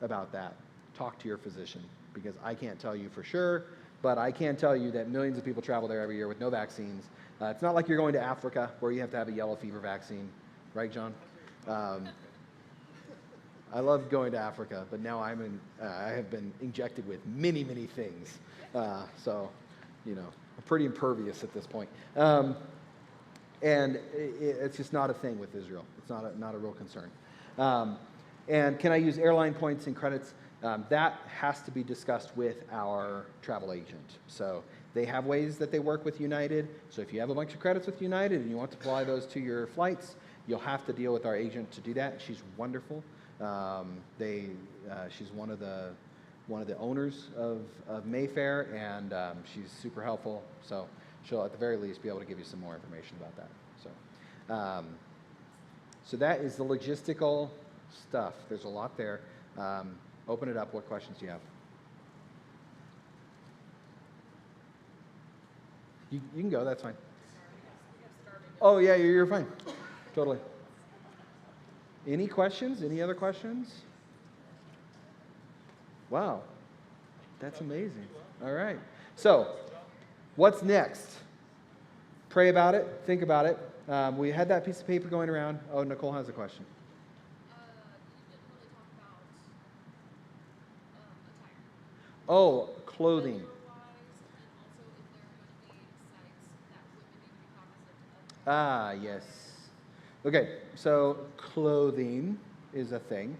about that, talk to your physician, because I can't tell you for sure, but I can tell you that millions of people travel there every year with no vaccines. It's not like you're going to Africa where you have to have a yellow fever vaccine, right, John? I love going to Africa, but now I have been injected with many, many things. So, you know, I'm pretty impervious at this point. And it's just not a thing with Israel. It's not a real concern. And can I use airline points and credits? That has to be discussed with our travel agent. So they have ways that they work with United. So if you have a bunch of credits with United and you want to apply those to your flights, you'll have to deal with our agent to do that. She's wonderful. She's one of the owners of Mayfair, and she's super helpful. So she'll at the very least be able to give you some more information about that. So that is the logistical stuff. There's a lot there. Open it up. What questions do you have? You can go. That's fine. Oh, yeah, you're fine. Totally. Any questions? Any other questions? Wow. That's amazing. All right. So, what's next? Pray about it. Think about it. We had that piece of paper going around. Oh, Nicole has a question. You didn't really talk about attire. Oh, clothing. Ah, yes. Okay, so clothing is a thing.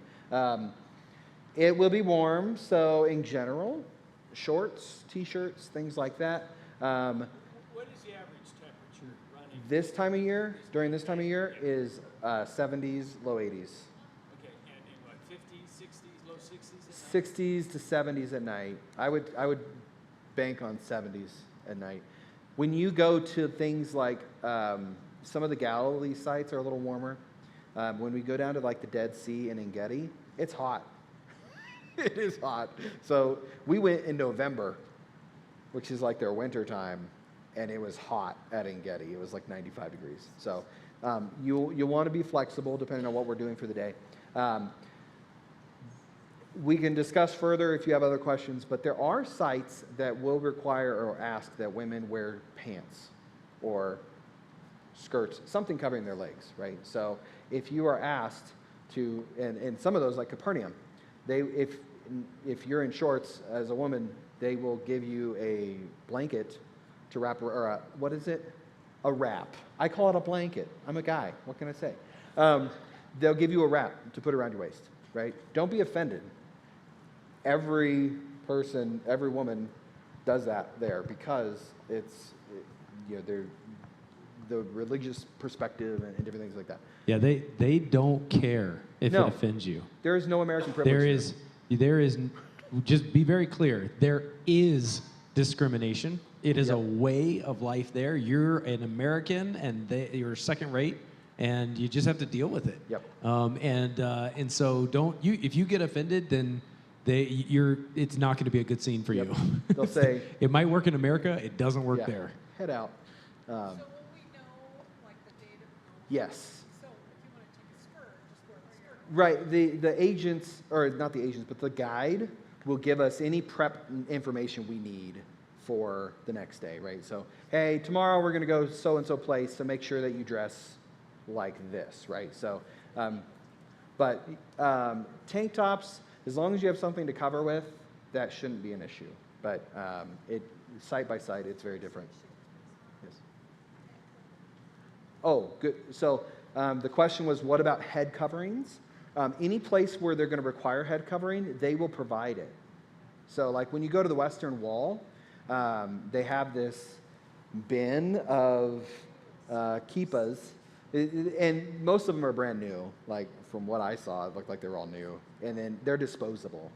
It will be warm, so in general, shorts, t-shirts, things like that. What is the average temperature running? This time of year, during this time of year, is 70s, low 80s. Okay, and in what, 50s, 60s, low 60s? 60s to 70s at night. I would bank on 70s at night. When you go to things like some of the Galilee sites are a little warmer. When we go down to like the Dead Sea and Engedi, it's hot. It is hot. So we went in November, which is like their winter time, and it was hot at Engedi. It was like 95 degrees. So you'll want to be flexible depending on what we're doing for the day. We can discuss further if you have other questions, but there are sites that will require or ask that women wear pants or skirts, something covering their legs, right? So if you are asked to, and some of those, like Capernaum, if you're in shorts as a woman, they will give you a blanket to wrap, or what is it? A wrap. I call it a blanket. I'm a guy. What can I say? They'll give you a wrap to put around your waist, right? Don't be offended. Every person, every woman does that there because it's, the religious perspective and different things like that. Yeah, they don't care if No. it offends you. There is no American privilege. There is, just be very clear, there is discrimination. It is Yep. a way of life there. You're an American and you're second rate, and you just have to deal with it. Yep. And so if you get offended, then it's not going to be a good scene for Yep. you. They'll say, it might work in America, it doesn't work yeah, there. head out. So will we know, like, the date of? Yes. So if you want to take a skirt, just wear the skirt. Right. The agents, or not the agents, but the guide will give us any prep information we need for the next day, right? So, hey, tomorrow we're going to go so-and-so place, so make sure that you dress like this, right? So, but tank tops, as long as you have something to cover with, that shouldn't be an issue. But site by site, it's very different. Yes. Oh, good. So the question was, what about head coverings? Any place where they're going to require head covering, they will provide it. So like when you go to the Western Wall, they have this bin of kippas, and most of them are brand new. Like from what I saw, it looked like they were all new, and then they're disposable.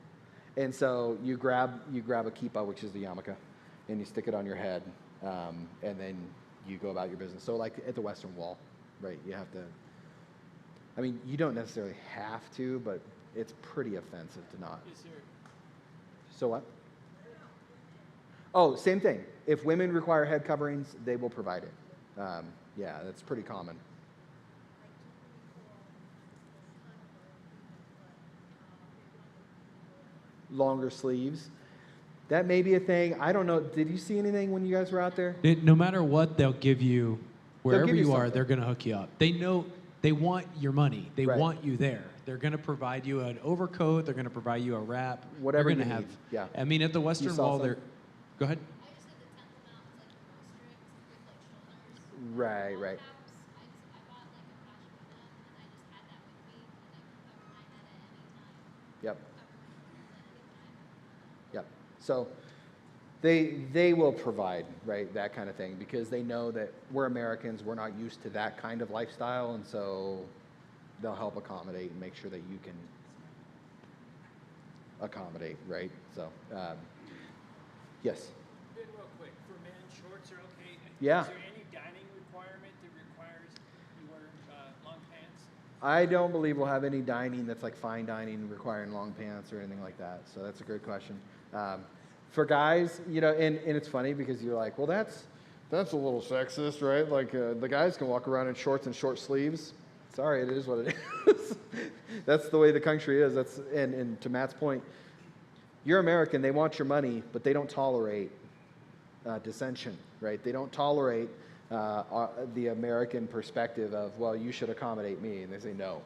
And so you grab a kippah, which is the yarmulke, and you stick it on your head, and then you go about your business. So like at the Western Wall, right? You have to. I mean, you don't necessarily have to, but it's pretty offensive to not. Is there, So what? Oh, same thing. If women require head coverings, they will provide it. Yeah, that's pretty common. Longer sleeves. That may be a thing. I don't know. Did you see anything when you guys were out there? No matter what, they'll give you, wherever give you you are, something. they're going to hook you up. They know they want your money. They Right. want you there. They're going to provide you an overcoat. They're going to provide you a wrap. Whatever You're you gonna need, yeah. I mean, at the Western saw Wall, some? they're. Go ahead. I just said the 10th amount was like the most strict with like shoulders. Right, Wall right. caps, I bought like a patch for them, and I just had that with me, and I could cover my head at any time. Yep. Cover my hands at any time. Yep. So they will provide, right, that kind of thing, because they know that we're Americans, we're not used to that kind of lifestyle, and so they'll help accommodate and make sure that you can accommodate, right? So, yes. Ben, real quick, for men, shorts are okay. Yeah. Is there any dining requirement that requires you wear long pants? I don't believe we'll have any dining that's like fine dining requiring long pants or anything like that. So that's a great question. For guys, you know, and it's funny because you're like, well, that's a little sexist, right? Like the guys can walk around in shorts and short sleeves. Sorry, it is what it is. That's the way the country is. And to Matt's point, you're American. They want your money, but they don't tolerate dissension, right? They don't tolerate the American perspective of, well, you should accommodate me. And they say, no,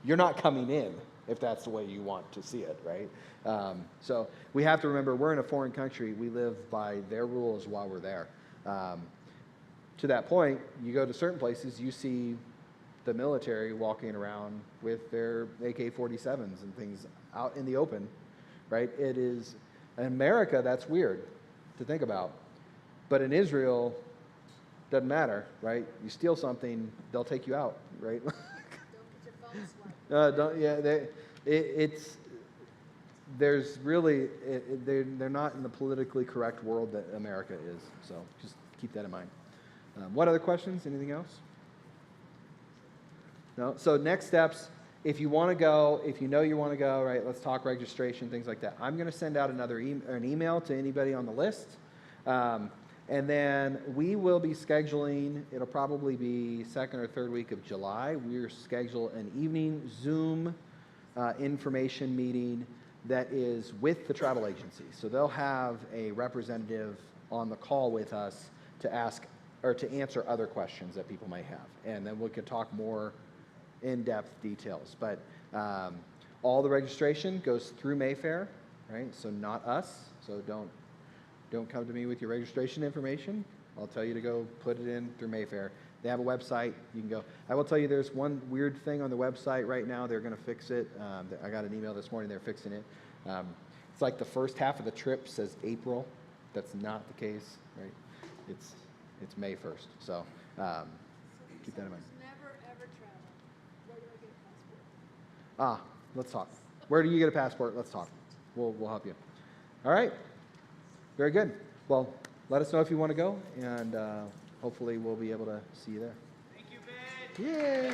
you're not coming in if that's the way you want to see it, right? So we have to remember we're in a foreign country. We live by their rules while we're there. To that point, you go to certain places, you see the military walking around with their AK-47s and things out in the open, right? It is, in America, that's weird to think about. But in Israel, doesn't matter, right? You steal something, they'll take you out, right? Don't get your phone swiped. There's really, they're not in the politically correct world that America is. So just keep that in mind. What other questions? Anything else? No? So next steps, if you want to go, if you know you want to go, right, let's talk registration, things like that. I'm going to send out an email to anybody on the list. And then we will be scheduling, it'll probably be second or third week of July. We're schedule an evening Zoom information meeting that is with the travel agency. So they'll have a representative on the call with us to ask or to answer other questions that people may have. And then we could talk more in-depth details. But all the registration goes through Mayfair, right? So not us. So don't come to me with your registration information. I'll tell you to go put it in through Mayfair. They have a website. You can go. I will tell you there's one weird thing on the website right now. They're going to fix it. I got an email this morning. They're fixing it. It's like the first half of the trip says April. That's not the case, right? It's May 1st. So keep that in mind. Never, ever travel. Where do I get a passport? Let's talk. Where do you get a passport? Let's talk. We'll help you. All right. Very good. Well, let us know if you want to go, and hopefully we'll be able to see you there. Thank you, Ben. Yay.